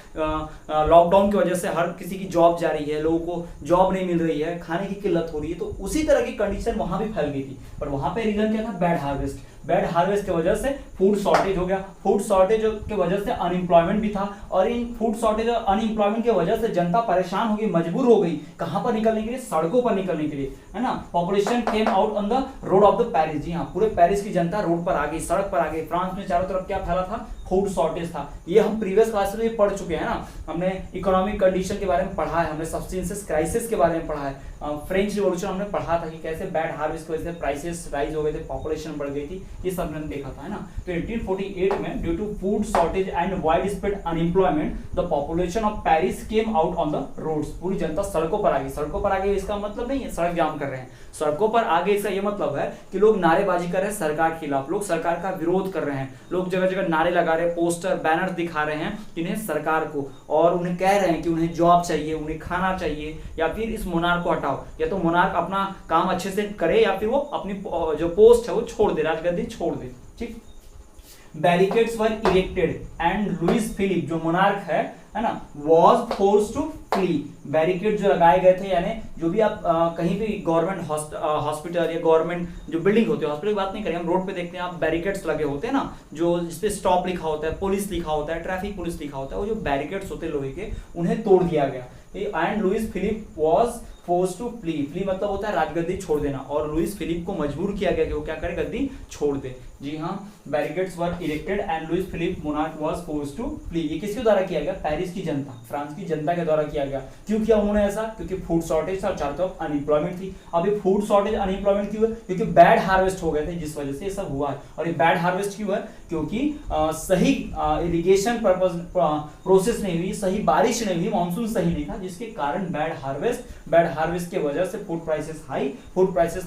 Speaker 1: लॉकडाउन की वजह से हर किसी की जॉब जा रही है, लोगों को जॉब नहीं मिल रही है, खाने की किल्लत हो रही है, तो उसी तरह की कंडीशन वहां भी फैल गई थी। पर वहां पे रीजन क्या था, बैड हार्वेस्ट। बैड हार्वेस्ट की वजह से फूड शॉर्टेज हो गया, फूड शॉर्टेज की वजह से अनएम्प्लॉयमेंट भी था, और इन फूड शॉर्टेज और अनएम्प्लॉयमेंट की वजह से जनता परेशान हो गई, मजबूर हो गई, कहां पर निकलने के लिए, सड़कों पर निकलने के लिए, है ना। Population came out on the road of the Paris. जी हाँ, पूरे पेरिस की जनता रोड पर आ गई, सड़क पर आ गई। फ्रांस में चारों तरफ क्या फैला था, फूड शॉर्टेज था। ये हम प्रीवियस क्लास में पढ़ चुके हैं ना, हमने इकोनॉमिक कंडीशन के बारे में पढ़ा है, हमने सब्सटेंसेस क्राइसिस के बारे में पढ़ा है। फ्रेंच रिवॉल्यूशन हमने पढ़ा था कि कैसे बैड हार्वेस्ट की वजह से प्राइसेस राइज हो गए थे, पॉपुलेशन बढ़ गई थी, ये सब हमने देखा था, है ना। तो 1848 में due to food shortage and wide spread unemployment the population of Paris came out on the roads. पूरी जनता सड़कों पर आ गई। सड़कों पर आ गई इसका मतलब नहीं है सड़क जाम कर रहे हैं, सड़कों पर आगे इसका ये मतलब है कि लोग नारेबाजी कर रहे हैं सरकार के खिलाफ, लोग सरकार का विरोध कर रहे हैं, लोग जगह जगह नारे लगा रहे हैं, पोस्टर बैनर दिखा रहे हैं इन्हें सरकार को, और उन्हें कह रहे हैं कि उन्हें जॉब चाहिए, उन्हें खाना चाहिए, या फिर इस मोनार्क को हटाओ, या तो मोनार्क अपना काम अच्छे से करे या फिर वो अपनी जो पोस्ट है वो छोड़ दे, राजगद्दी छोड़ दे। ठीक, barricades were erected and Louis Philippe जो मोनार्क है ना, was forced to flee. Barricade जो लगाए गए थे, यानी जो भी आप कहीं भी गवर्नमेंट हॉस्पिटल या गवर्नमेंट जो बिल्डिंग होती है, हॉस्पिटल की बात नहीं करें हम, रोड पे देखते हैं आप बैरिकेड्स लगे होते हैं ना, जो जिसपे स्टॉप लिखा होता है, पुलिस लिखा होता है, ट्रैफिक पुलिस लिखा होता है, वो जो बैरिकेड्स होते हैं लोहे के, उन्हें तोड़ दिया गया। And Louis Philippe was forced to flee. Flee मतलब होता है राजगद्दी छोड़ देना, और लुइस फिलिप को मजबूर किया गया कि वो क्या करे, गद्दी छोड़ दे। जी हाँ, barricades were erected and Louis Philippe monarch was forced to flee. ये किसके द्वारा किया गया? पेरिस की जनता, फ्रांस की जनता के द्वारा किया गया। क्यों किया उन्होंने ऐसा? क्योंकि फूड शॉर्टेज था और चारों तरफ अनएम्प्लॉयमेंट थी। अब ये फूड शॉर्टेज अनएम्प्लॉयमेंट क्यों है? क्योंकि बैड हार्वेस्ट हो गए थे, जिस वजह से ये सब हुआ है। और ये बैड हार्वेस्ट क्यों है? क्योंकि सही इरिगेशन प्रोसेस नहीं हुई, सही बारिश नहीं हुई, मानसून सही नहीं था, जिसके कारण बैड हार्वेस्ट के वजह से फूड प्राइसेस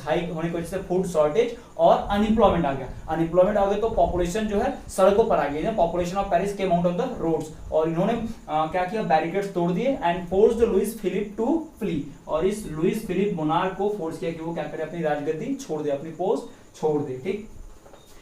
Speaker 1: हाई होने की वजह से फूड शॉर्टेज और अनएम्प्लॉयमेंट आ गया। अनएम्प्लॉयमेंट आ गया तो पॉपुलेशन जो है सड़कों पर आ गई है। Population of Paris came out on the roads, और इन्होंने क्या किया? बैरिकेड्स तोड़ दिए and forced Louis Philippe to flee. और इस लुइस फिलिप मोनार्क को फोर्स किया कि वो क्या करे, अपनी राजगद्दी छोड़ दे, अपनी पोस्ट छोड़ दे। ठीक,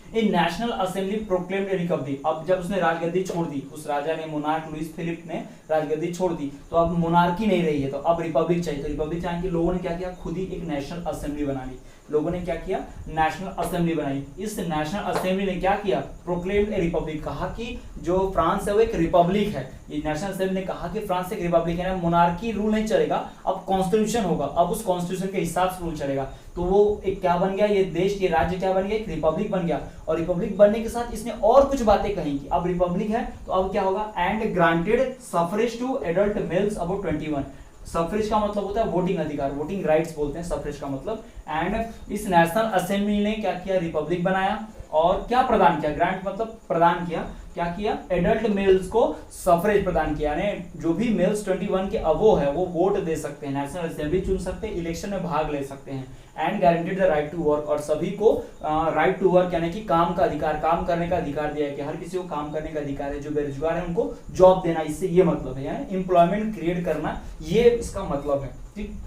Speaker 1: इन नेशनल असेंबली प्रोक्लेम्ड रिपब्लिक। अब जब उसने राजगद्दी छोड़ दी, उस राजा ने, मोनार्क लुइस फिलिप ने राजगद्दी छोड़ दी, तो अब मोनार्की नहीं रही है, तो अब रिपब्लिक चाहिए। तो रिपब्लिक चाहिए कि लोगों ने क्या किया? खुद ही एक नेशनल असेंबली बना ली। लोगों ने क्या किया? नेशनल असेंबली बनाई। इस नेशनल असेंबली ने क्या किया? प्रोक्लेम्ड ए रिपब्लिक, कहा कि जो फ्रांस है वो एक रिपब्लिक है। ये नेशनल असेंबली ने कहा कि फ्रांस एक रिपब्लिक है, मोनार्की रूल नहीं चलेगा, अब कॉन्स्टिट्यूशन होगा, अब उस कॉन्स्टिट्यूशन के हिसाब से रूल चलेगा। तो वो एक क्या बन गया? ये देश, ये राज्य क्या बन गया? एक रिपब्लिक बन गया। और रिपब्लिक बनने के साथ इसने और कुछ बातें कही कि अब रिपब्लिक है तो अब क्या होगा? And granted suffrage to adult males above 21। Suffrage का मतलब होता है वोटिंग अधिकार, वोटिंग राइट्स बोलते हैं सफरेज का मतलब। एंड इस नेशनल असेंबली ने क्या किया? रिपब्लिक बनाया और क्या प्रदान किया? ग्रांट मतलब प्रदान किया। क्या किया? एडल्ट मेल्स को सफरेज प्रदान किया, यानी जो भी मेल्स 21 के अबव है वो वोट दे सकते हैं, नेशनल असेंबली चुन सकते हैं, इलेक्शन में भाग ले सकते हैं। And guaranteed the right to work, और सभी को राइट टू वर्क यानी कि काम का अधिकार, काम करने का अधिकार दिया है कि हर किसी को काम करने का अधिकार है। जो बेरोजगार है उनको जॉब देना, इससे ये मतलब है, यानी एम्प्लॉयमेंट क्रिएट करना, ये इसका मतलब है। ठीक,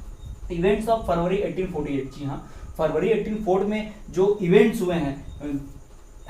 Speaker 1: इवेंट्स ऑफ फरवरी 1848। जी हाँ, फरवरी 1840 में जो इवेंट्स हुए हैं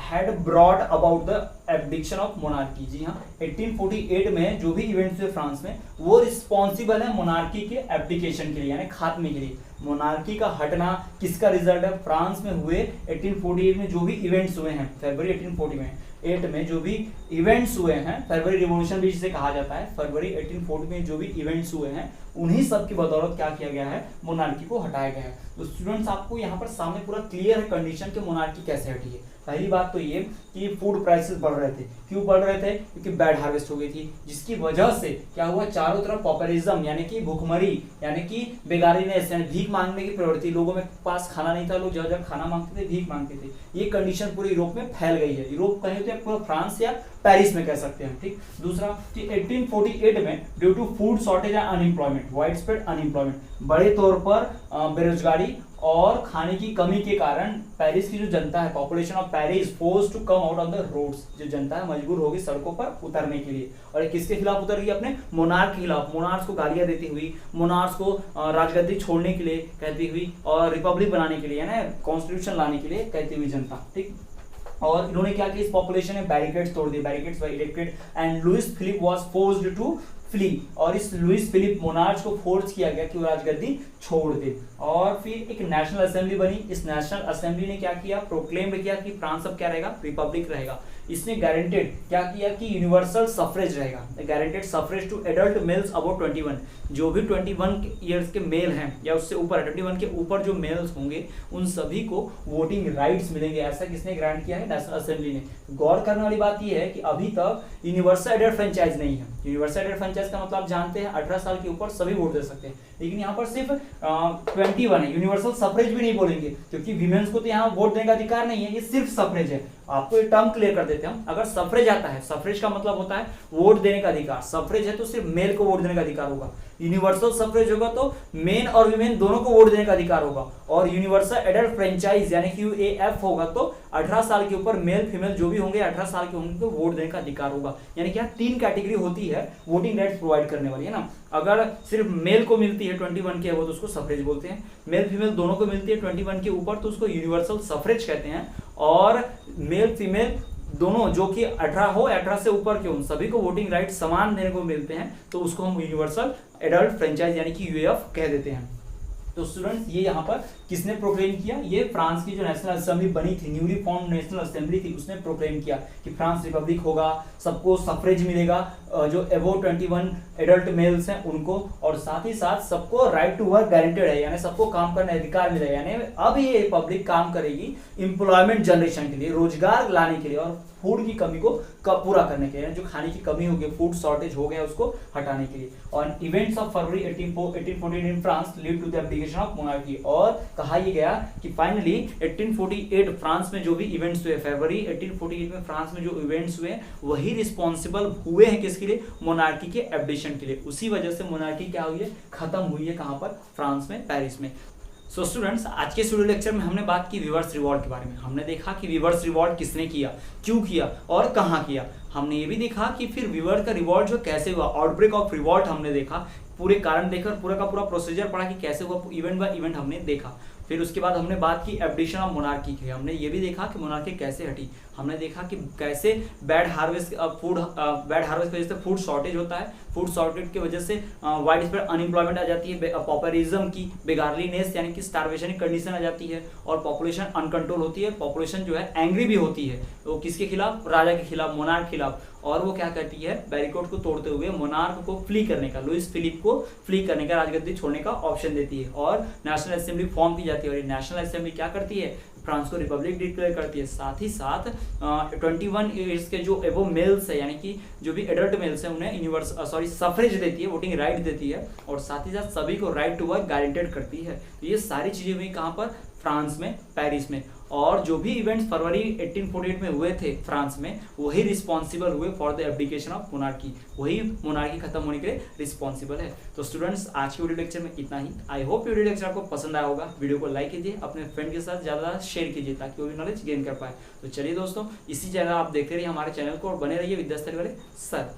Speaker 1: had brought about the abdiction of monarchy। जी हाँ, 1848 में जो भी इवेंट्स हुए फ्रांस में, वो रिस्पॉन्सिबल है मोनार्की के एब्डिकेशन के लिए, यानी खात्मे के लिए। मोनार्की का हटना किसका रिजल्ट है? फ्रांस में हुए 1848 में जो भी इवेंट्स हुए हैं, फरवरी 1848 में जो भी इवेंट्स हुए हैं, फरवरी रिवॉल्यूशन भी जिसे कहा जाता है, फरवरी 1840 में जो भी इवेंट्स हुए हैं, उन्हीं सब की बदौलत क्या किया गया है? मोनार्की को हटाया गया है। तो स्टूडेंट्स, आपको यहाँ पर सामने पूरा क्लियर है कंडीशन कि मोनार्की कैसे हटी है। पहली बात तो ये कि फूड प्राइसेस बढ़ रहे थे। क्यों बढ़ रहे थे? क्योंकि बैड हार्वेस्ट हो गई थी, जिसकी वजह से क्या हुआ? चारों तरफ पॉपुलिज्म यानी कि भूखमरी, यानी कि बेगारीनेस, यानी भीख मांगने की प्रवृत्ति, लोगों में पास खाना नहीं था, लोग जब जब खाना मांगते थे, भीख मांगते थे। ये कंडीशन पूरे यूरोप में फैल गई है। यूरोप कहीं तो पूरा फ्रांस या पेरिस में कह सकते हैं। ठीक, दूसरा कि 1848 में due to food shortage and unemployment, wide spread unemployment, बड़े तौर पर बेरोजगारी और खाने की कमी के कारण पेरिस की जो जनता है, population of Paris force to come out on the roads, जो जनता है मजबूर होगी सड़कों पर उतरने के लिए। और किसके खिलाफ उतर गई? अपने मोनार्क के खिलाफ। मोनार्क्स को गालियां देती हुई, मोनार्क्स को राजगद्दी छोड़ने के लिए कहती हुई, और रिपब्लिक बनाने के लिए, यानी कॉन्स्टिट्यूशन लाने के लिए कहती हुई जनता। ठीक, और इन्होंने क्या किया? इस पॉपुलेशन ने बैरिकेड्स तोड़ दिए, barricades were erected and Louis Philippe was forced to flee. और इस लुइस फिलिप मोनार्च को फोर्स किया गया कि वो राजगद्दी छोड़ दे। और फिर एक नेशनल असेंबली बनी। इस नेशनल असेंबली ने क्या किया? प्रोक्लेम किया कि फ्रांस अब क्या रहेगा? रिपब्लिक रहेगा। इसने गारंटेड क्या किया कि यूनिवर्सल सफरेज रहेगा, guaranteed suffrage to adult males about 21, जो भी 21 ईयर्स के मेल हैं या उससे ऊपर 21 के ऊपर जो मेल्स होंगे उन सभी को वोटिंग राइट्स मिलेंगे। ऐसा किसने ग्रांट किया है? नेशनल असेंबली ने। गौर करने वाली बात यह है कि अभी तक यूनिवर्सल एडल्ट फ्रेंचाइज नहीं है। यूनिवर्सल एडल्ट फ्रेंचाइज का मतलब आप जानते हैं 18 साल के ऊपर सभी वोट दे सकते हैं, लेकिन यहाँ पर सिर्फ 21 है। यूनिवर्सल सफरेज भी नहीं बोलेंगे क्योंकि विमेन्स को तो यहाँ वोट देने का अधिकार नहीं है, ये सिर्फ सफरेज है। आपको ये टर्म क्लियर कर देते हैं हम। अगर सफरेज आता है, सफरेज का मतलब होता है वोट देने का अधिकार। सफरेज है तो सिर्फ मेल को वोट देने का अधिकार होगा। यूनिवर्सल सफरेज होगा तो मेन और वीमेन दोनों को वोट देने का अधिकार होगा। और यूनिवर्सल एडल्ट फ्रेंचाइज यानी कि यूएएफ होगा तो 18 साल के ऊपर मेल फीमेल जो भी होंगे 18 साल के होंगे तो वोट देने का अधिकार होगा। यानी कि यहाँ 3 कैटेगरी होती है वोटिंग राइट्स प्रोवाइड करने वाली, है ना। अगर सिर्फ मेल को मिलती है 21 के वो तो उसको सफरेज बोलते हैं, मेल फीमेल दोनों को मिलती है 21 के ऊपर तो उसको यूनिवर्सल सफरेज कहते हैं। और मेल फीमेल दोनों जो कि 18 हो, 18 से ऊपर के उन सभी को वोटिंग राइट समान देने को मिलते हैं तो उसको हम यूनिवर्सल एडल्ट फ्रेंचाइज यानी कि यूएएफ कह देते हैं। तो स्टूडेंट्स ये यहाँ पर किसने प्रोक्लेम किया? ये फ्रांस की जो नेशनल असेंबली बनी थी, न्यूली फॉर्म नेशनल असेंबली थी, उसने प्रोक्लेम किया कि फ्रांस रिपब्लिक होगा, सबको सफरेज मिलेगा जो अबव 21 एडल्ट मेल्स हैं उनको, और साथ ही साथ सबको राइट टू वर्क गारंटेड है, यानी सबको काम करने अधिकार मिलेगा। यानी अब ये रिपब्लिक काम करेगी एम्प्लॉयमेंट जनरेशन के लिए, रोजगार लाने के लिए और फूड की कमी को पूरा करने के लिए, जो खाने की कमी हो गई, फूड शॉर्टेज हो गया, उसको हटाने के लिए। और events of February 1848 in France lead to the abdication of monarchy. और कहा यह गया कि फाइनली 1848 फ्रांस में जो भी इवेंट्स हुए, फरवरी 1848 में फ्रांस में जो इवेंट्स हुए वही रिस्पॉन्सिबल हुए हैं किसके लिए? मोनार्की के एब्डिशन के लिए। उसी वजह से मोनार्की क्या हुई है? खत्म हुई है। कहां पर? फ्रांस में, पेरिस में। सो स्टूडेंट्स, आज के स्टूडियो लेक्चर में हमने बात की रिवर्स रिवॉल्ट के बारे में। हमने देखा कि रिवर्स रिवॉल्ट किसने किया, क्यों किया और कहाँ किया। हमने ये भी देखा कि फिर रिवर्स का रिवॉल्ट जो कैसे हुआ, आउटब्रेक ऑफ रिवॉल्ट हमने देखा, पूरे कारण देखकर पूरा का पूरा प्रोसीजर पढ़ा कि कैसे हुआ, इवेंट बाय इवेंट हमने देखा। फिर उसके बाद हमने बात की एब्डिशन ऑफ मोनार्की की। हमने ये भी देखा कि मोनार्की कैसे हटी। हमने देखा कि कैसे बैड हार्वेस्ट की वजह से फूड शॉर्टेज होता है, फूड शॉर्टेज की वजह से वाइड स्प्रेड अनएम्प्लॉयमेंट आ जाती है, पॉपुलिज्म की बेगारलीनेस यानी कि स्टार्वेशन की कंडीशन आ जाती है, और पॉपुलेशन अनकंट्रोल होती है। पॉपुलेशन जो है एंग्री भी होती है, वो किसके खिलाफ? राजा के खिलाफ, मोनार्क के खिलाफ। और वो क्या करती है? बैरिकेड को तोड़ते हुए मोनार्क को फ्ली करने का, लुइस फिलिप को फ्ली करने का, राजगद्दी छोड़ने का ऑप्शन देती है। और नेशनल असेंबली फॉर्म की जाती है, और ये नेशनल असेंबली क्या करती है? फ्रांस को रिपब्लिक डिक्लेयर करती है। साथ ही साथ 21 ईयर्स के जो एबो मेल्स है यानी कि जो भी एडल्ट मेल्स है उन्हें सफरेज देती है, वोटिंग राइट देती है, और साथ ही साथ सभी को राइट टू वर्क गारंटेड करती है। तो ये सारी चीजें हुई कहाँ पर? फ्रांस में, पेरिस में। और जो भी इवेंट्स फरवरी 1848 में हुए थे फ्रांस में, वही रिस्पॉन्सिबल हुए for the abdication of monarchy, वही मोनार्की खत्म होने के लिए रिस्पॉन्सिबल है। तो स्टूडेंट्स, आज की वीडियो लेक्चर में इतना ही। आई होप वीडियो लेक्चर आपको पसंद आया होगा। वीडियो को लाइक कीजिए, अपने फ्रेंड के साथ ज़्यादा शेयर कीजिए ताकि वो भी नॉलेज गेन कर पाए। तो चलिए दोस्तों, इसी चैनल आप देखते रहिए हमारे चैनल को और बने रहिए विद्यास्थली वाले सर।